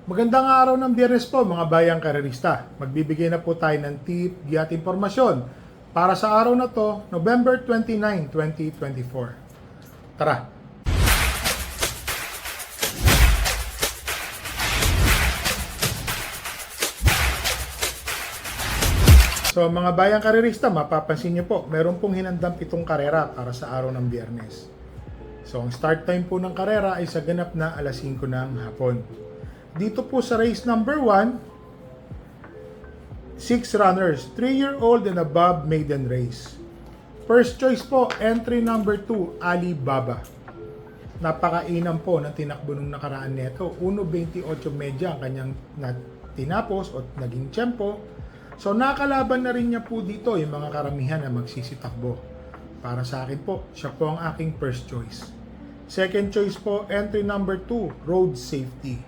Magandang araw ng Biyernes po mga bayang karerista. Magbibigay na po tayo ng tip, giya at impormasyon para sa araw na to, November 29, 2024. Tara! So mga bayang karerista, mapapansin niyo po, meron pong hinandang 7 karera para sa araw ng Biyernes. So ang start time po ng karera ay sa ganap na alas 5 ng hapon. Dito po sa race number 1, 6 runners, 3-year-old and above maiden race. First choice po, entry number 2, Alibaba. Napakainam po ng tinakbo nung nakaraan nito. 1.28 medya ang kanyang tinapos o naging tiyempo. So nakalaban na rin niya po dito yung mga karamihan na magsisitakbo. Para sa akin po, siya po ang aking first choice. Second choice po, entry number 2, Road Safety.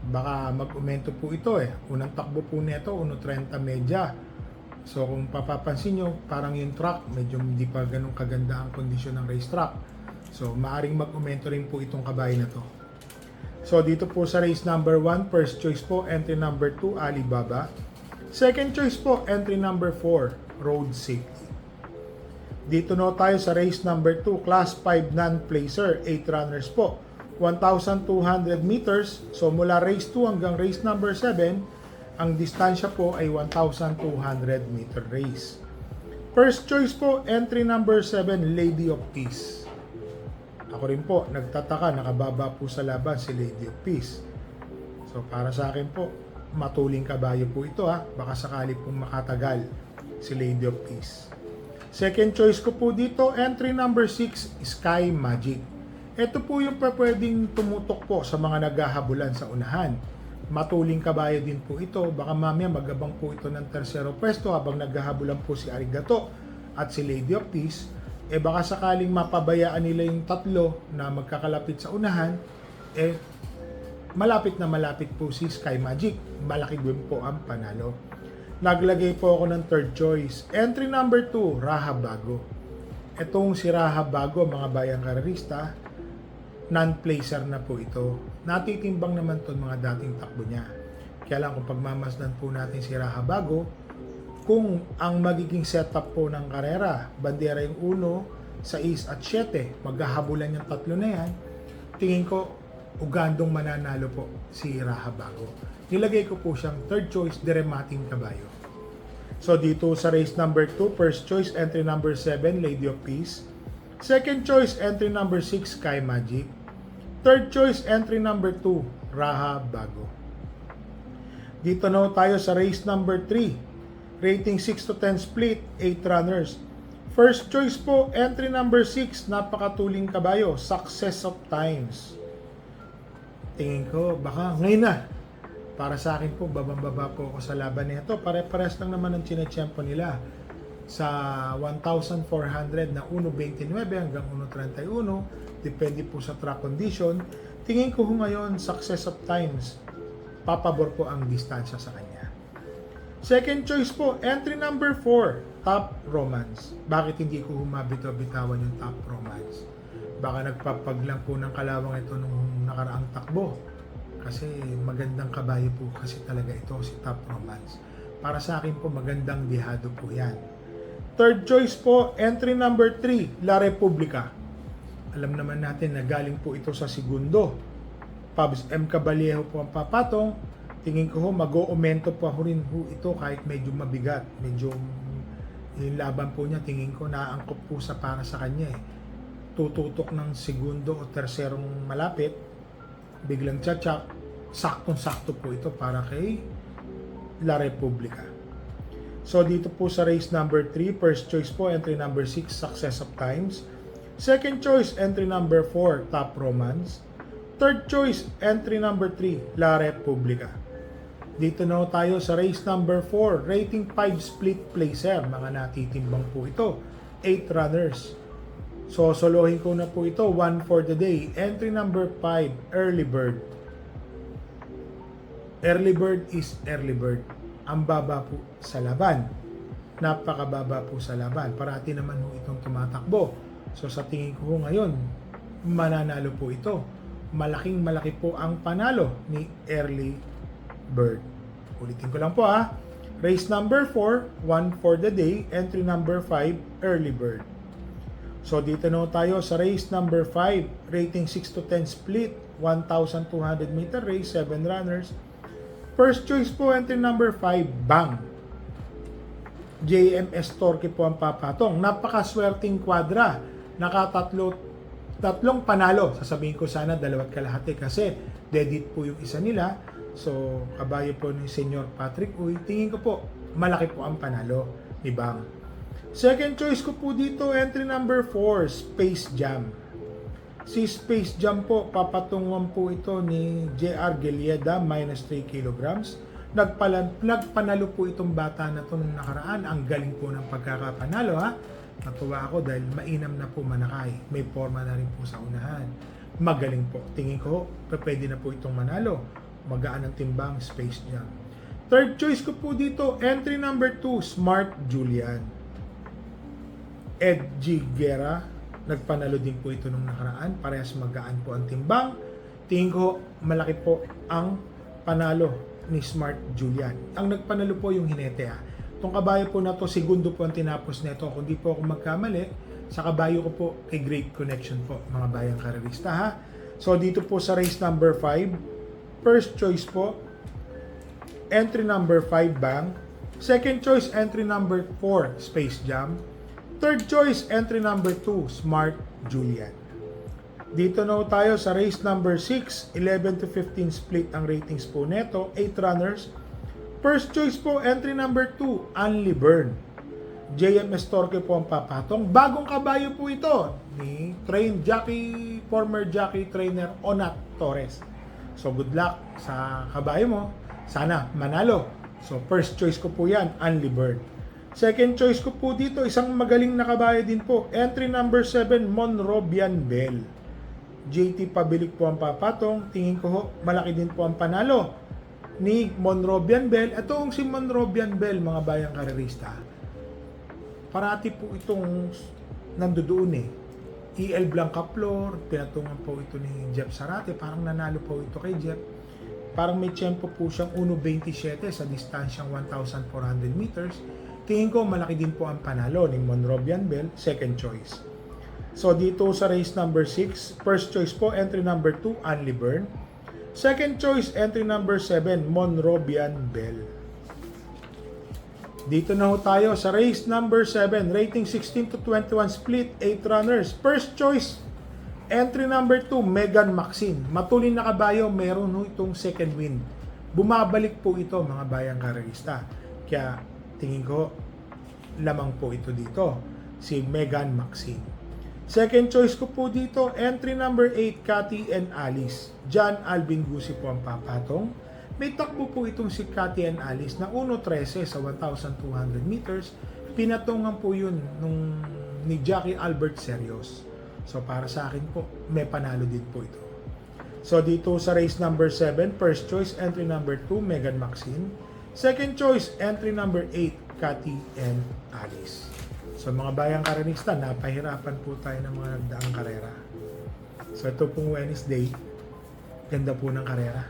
Baka mag-umento po ito Unang takbo po nito, 1.30 medya. So kung papapansin nyo, parang yung track, medyo hindi pa ganun kaganda ang kondisyon ng racetrack. So maaring mag-umento rin po itong kabayo na to. So dito po sa race number 1, first choice po, entry number 2, Alibaba. Second choice po, entry number 4, Road Safety. Dito no tayo sa race number 2, class 5 non-placer, 8 runners po. 1,200 meters. So mula race 2 hanggang race number 7, ang distansya po ay 1,200 meter race. First choice po, entry number 7, Lady of Peace. Ako rin po, nagtataka, nakababa po sa laban si Lady of Peace. So para sa akin po, matuling kabayo po ito baka sakali pong makatagal si Lady of Peace. Second choice ko po dito, entry number 6, Sky Magic. Ito po yung pwedeng tumutok po sa mga naghahabulan sa unahan. Matuling kabayo din po ito, baka mamaya magabang po ito ng tersero pwesto habang naghahabulan po si Arigato at si Lady of Peace. Baka sakaling mapabayaan nila yung tatlo na magkakalapit sa unahan, malapit na malapit po si Sky Magic. Malaki din po ang panalo. Naglagay po ako ng third choice. Entry number 2, Rahabago. Itong si Rahabago, mga bayang karerista, non-placer na po ito. Natitimbang naman to mga dating takbo niya. Kaya lang kung pagmamasdan po natin si Rahabago, kung ang magiging setup po ng karera, bandera yung 1, 6 at 7, maghahabulan yung tatlo na yan, tingin ko ugandong mananalo po si Rahabago. Nilagay ko po siyang third choice, Deremating Kabayo. So dito sa race number 2, first choice, entry number 7, Lady of Peace. Second choice, entry number 6, Sky Magic. Third choice, entry number 2, Rahabago. Dito na tayo sa race number 3. Rating 6 to 10 split, 8 runners. First choice po, entry number 6, napakatuling kabayo, Success of Times. Tingin ko, baka ngayon na. Para sa akin po, babang-baba po ako sa laban nito. Pare-pares lang naman ang chinachempo nila. Sa 1,400 na 1.29 hanggang 1.31, depende po sa track condition. Tingin ko ngayon, Success of Times, papabor po ang distansya sa kanya. Second choice po, entry number 4, Top Romance. Bakit hindi ko humabitaw-bitawan yung Top Romance? Baka nagpapaglang po ng kalawang ito nung nakaraang takbo. Kasi magandang kabayo po kasi talaga ito si Top Romance. Para sa akin po, magandang dihado po yan. Third choice po, entry number 3, La Republica. Alam naman natin na galing po ito sa segundo. Pabs M. Caballero po ang papatong. Tingin ko mag-o-aumento pa rin ito kahit medyo mabigat. Medyo yung laban po niya, tingin ko naangkop po sa para sa kanya Tututok ng segundo o terserong malapit. Biglang tsak-tsak. Saktong-sakto po ito para kay La Republica. So dito po sa race number 3, first choice po, entry number 6, Success of Times. Second choice, entry number 4, Top Romance. Third choice, entry number 3, La Republica. Dito na tayo sa race number 4, rating 5 split placer. Mga natitimbang po ito, 8 runners. So solohin ko na po ito, 1 for the day. Entry number 5, Early Bird. Early Bird is Early Bird. Ang baba po sa laban. Napakababa po sa laban. Parati naman po itong tumatakbo. So sa tingin ko ngayon, mananalo po ito. malaki po ang panalo ni Early Bird. Ulitin ko lang po ha. Race number 4, 1 for the day. Entry number 5, Early Bird. So dito na tayo sa race number 5. Rating 6 to 10 split. 1,200 meter race, 7 runners. First choice po, entry number 5, Bang. JMS Torque po ang papatong. Napakaswerteng kwadra. Tatlong panalo. Sasabihin ko sana 2 kalahati kasi dead hit po yung isa nila. So, kabayo po ni Senyor Patrick Uy. Tingin ko po, malaki po ang panalo ni Bang. Second choice ko po dito, entry number 4, Space Jam. Si Space Jam po, papatungan po ito ni JR Gilieda, minus 3 kilograms. Nagpanalo po itong bata na ito nung nakaraan. Ang galing po ng pagkakapanalo ha. Natuwa ako dahil mainam na po manakay. May forma na rin po sa unahan. Magaling po. Tingin ko, pwede na po itong manalo. Magaan ang timbang, Space Jam. Third choice ko po dito, entry number 2, Smart Julian. Ed G. Guerra. Nagpanalo din po ito nung nakaraan. Parehas magaan po ang timbang. Tingin ko, malaki po ang panalo ni Smart Julian. Ang nagpanalo po yung Hinete ha. Itong kabayo po na to, segundo po ang tinapos nito. Kung di po ako magkamali, sa kabayo ko po kay Great Connection po, mga bayang karerista ha. So dito po sa race number 5, first choice po, entry number 5, Bang. Second choice, entry number 4, Space Jam. Third choice, entry number 2, Smart Julian. Dito na tayo sa race number 6, 11 to 15 split ang ratings po neto, 8 runners. First choice po, entry number 2, Only Burn. JMS Torque po ang papatong. Bagong kabayo po ito ni former jockey trainer Onat Torres. So good luck sa kabayo mo. Sana manalo. So first choice ko po yan, Only Burn. Second choice ko po dito, isang magaling na kabayo din po. Entry number 7, Monrobian Bell. JT Pabilik po ang papatong. Tingin ko ho, malaki din po ang panalo ni Monrobian Bell. Ito si Monrobian Bell, mga bayang karerista. Parati po itong nandoon eh. EL Blanca Flor, pinatungan po ito ni Jeff Sarate. Parang nanalo po ito kay Jeff. Parang may tempo po siyang 1.27 sa distansyang 1,400 meters. Tingin ko malaki din po ang panalo ni Monrobian Bell, second choice. So dito sa race number 6, first choice po, entry number 2, Only Burn. Second choice, entry number 7, Monrobian Bell. Dito na ho tayo sa race number 7, rating 16 to 21 split, 8 runners. First choice, entry number 2, Megan Maxine. Matulin na kabayo, meron ho itong second win. Bumabalik po ito, mga bayang karerista. Kaya tingin ko, lamang po ito dito, si Megan Maxine. Second choice ko po dito, entry number 8, Cathy and Alice. John Alvin Gusi po ang papatong. May takbo po itong si Cathy and Alice na 1.13 sa 1,200 meters. Pinatungan po yun ni Jackie Albert Serios. So para sa akin po, may panalo din po ito. So dito sa race number 7, first choice, entry number 2, Megan Maxine. Second choice, entry number 8, Cathy and Alice. So mga bayang karenista, napahirapan po tayo ng mga nagdaang karera. So ito pong Wednesday, ganda po ng karera.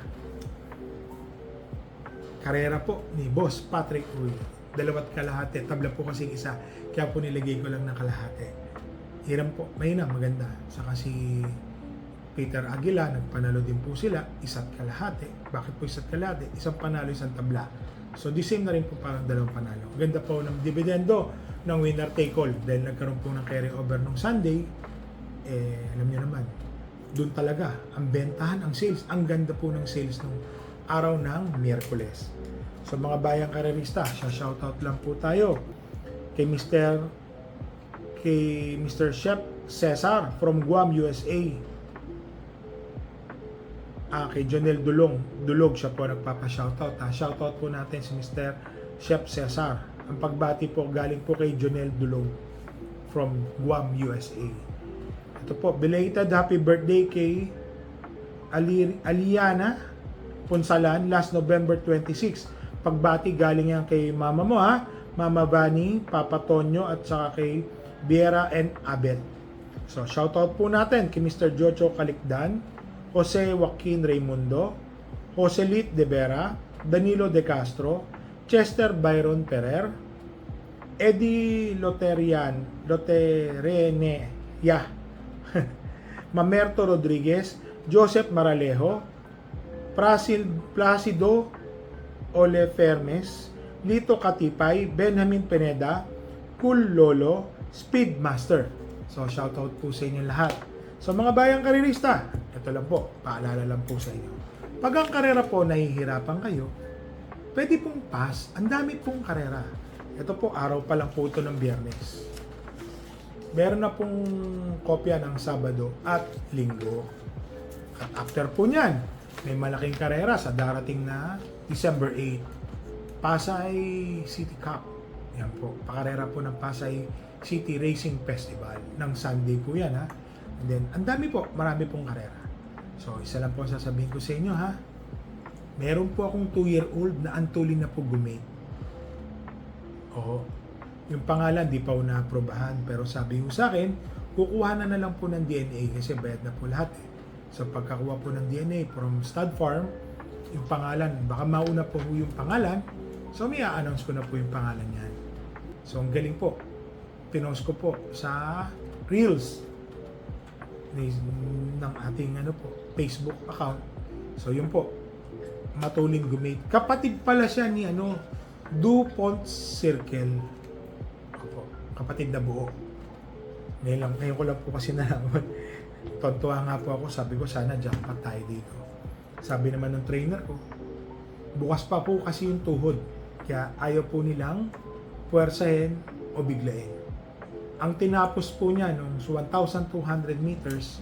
Karera po ni Boss Patrick Uy. 2 kalahati, tabla po kasi isa, kaya po nilagay ko lang ng kalahati. Hiram po, mahina, maganda. Saka si Peter Aguila, nagpanalo din po sila, 1 kalahati. Bakit po 1 kalahati? Isang panalo, 1 tabla. So the same na rin po parang 2 panalo. Ganda po ng dividendo ng winner take all dahil nagkaroon po ng carry over nung Sunday. Alam niyo naman, doon talaga ang bentahan, ang sales. Ang ganda po ng sales nung araw ng Miyerkules. So mga bayang karerista, shoutout lang po tayo kay Mr. Chef Cesar from Guam, USA. Kay Jonel Dulog siya po nagpapa-shoutout. Shoutout po natin si Mr. Chef Cesar. Ang pagbati po galing po kay Jonel Dulog from Guam, USA. Ito po, belated happy birthday kay Aliana Punsalan last November 26. Pagbati galing yan kay mama mo ha, Mama Vani, Papa Tonyo at saka kay Viera and Abel. So shoutout po natin kay Mr. Jojo Kalikdan Jose Joaquin Raimundo, Joselit De Vera, Danilo De Castro, Chester Byron Ferrer, Eddie Lotereneya, Mamerto Rodriguez, Joseph Maralejo, Placido Olefermes, Lito Katipay, Benjamin Pineda, Cool Lolo, Speedmaster. So, shoutout po sa inyo lahat. So, mga bayang karerista, ito lang po, paalala lang po sa inyo. Pag ang karera po nahihirapan kayo, pwede pong pass. Ang dami pong karera. Ito po, araw pa lang po ito ng Biyernes. Meron na pong kopya ng Sabado at Linggo. At after po niyan, may malaking karera sa darating na December 8. Pasay City Cup. Yan po, pakarera po ng Pasay City Racing Festival. Ng Sunday po yan, ha. And then, ang dami po, marami pong karera. So, isa lang po ang sasabihin ko sa inyo, ha. Meron po akong 2-year-old na antulin na po gumate. Oo. Yung pangalan, di pa po na-aprobahan. Pero sabi ko sa akin, kukuha na lang po ng DNA kasi bayad na po lahat eh. So, pagkakuha po ng DNA from stud farm, yung pangalan, baka mauna po yung pangalan. So, may a-announce ko na po yung pangalan niyan. So, ang galing po. Pinost ko po sa Reels ng ating Facebook account. So, yun po. Matulin gumate. Kapatid pala siya ni DuPont Circle. Opo, kapatid na buo. Ngayon ko lang po kasi nalaman. Tontuwa nga po ako. Sabi ko, sana jackpot tayo dito. Sabi naman ng trainer ko, bukas pa po kasi yung tuhod. Kaya ayaw po nilang puwersahin o biglain. Ang tinapos po niya nung 1,200 meters,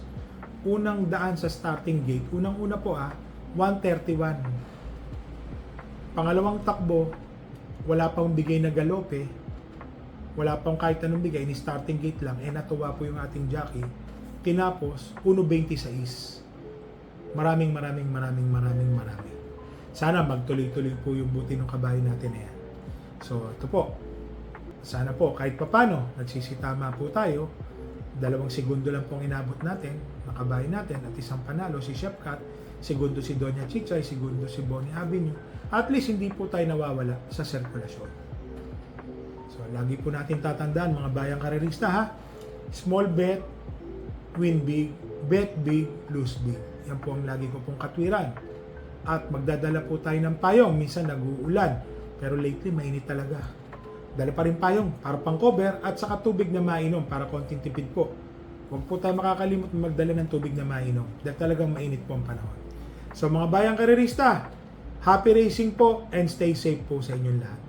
unang daan sa starting gate, unang-una po 131. Pangalawang takbo, wala pang bigay na galope, wala pang kahit anong bigay, ni starting gate lang, natuwa po yung ating jockey. Tinapos, 1.26. Maraming. Sana magtuloy-tuloy po yung buti ng kabayo natin na yan. So, ito po. Sana po, kahit papano, nagsisitama po tayo. 2 segundo lang pong inabot natin, nakabayo natin, at isang panalo, si Chef Cat, segundo si Doña Chichay, segundo si Bonnie Avenue. At least, hindi po tayo nawawala sa sirkulasyon. So, lagi po natin tatandaan, mga bayang karerista, ha? Small bet, win big, bet big, lose big. Yan po ang lagi ko pong katwiran. At magdadala po tayo ng payong. Minsan nag-uulan, pero lately, mainit talaga. Dala pa rin payong para pang cover at saka tubig na mainom para konting tipid po. Huwag po tayo makakalimot magdala ng tubig na mainom dahil talagang mainit po ang panahon. So mga bayang karerista, happy racing po and stay safe po sa inyong lahat.